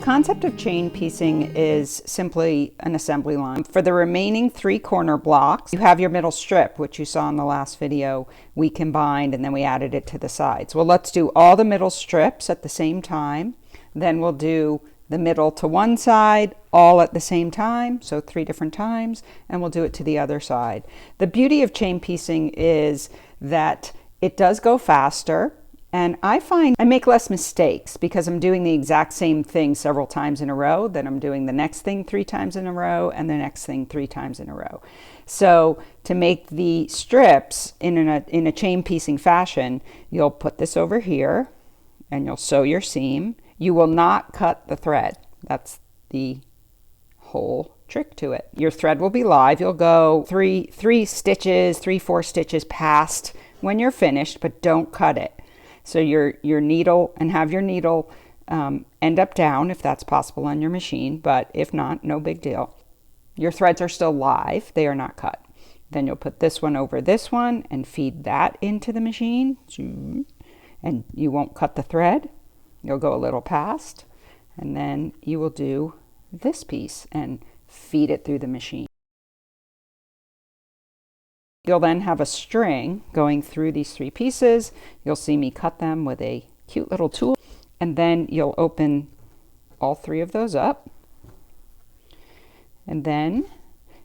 concept of chain piecing is simply an assembly line. For the remaining 3 corner blocks, you have your middle strip, which you saw in the last video. We combined and then we added it to the sides. Well, let's do all the middle strips at the same time. Then we'll do the middle to one side all at the same time, so 3 different times, and we'll do it to the other side. The beauty of chain piecing is that it does go faster, and I find I make less mistakes because I'm doing the exact same thing several times in a row. Then I'm doing the next thing 3 times in a row and the next thing 3 times in a row. So to make the strips in a chain piecing fashion, you'll put this over here and you'll sew your seam. You will not cut the thread. That's the whole trick to it. Your thread will be live. You'll go 4 stitches past when you're finished, but don't cut it. So your needle, and have your needle end up down if that's possible on your machine, but if not, no big deal. Your threads are still live, they are not cut. Then you'll put this one over this one and feed that into the machine, and you won't cut the thread. You'll go a little past, and then you will do this piece and feed it through the machine. You'll then have a string going through these 3 pieces. You'll see me cut them with a cute little tool, and then you'll open all 3 of those up, and then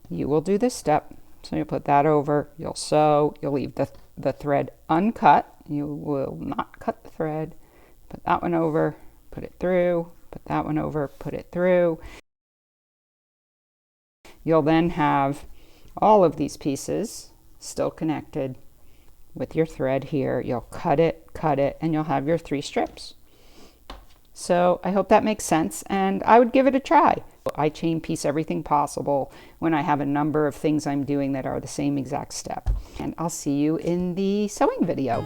you will do this step. So you'll put that over, you'll sew, you'll leave the thread uncut. You will not cut the thread. Put that one over, put it through, put that one over, put it through. You'll then have all of these pieces still connected with your thread here. You'll cut it, and you'll have your 3 strips. So I hope that makes sense, and I would give it a try. I chain piece everything possible when I have a number of things I'm doing that are the same exact step. And I'll see you in the sewing video.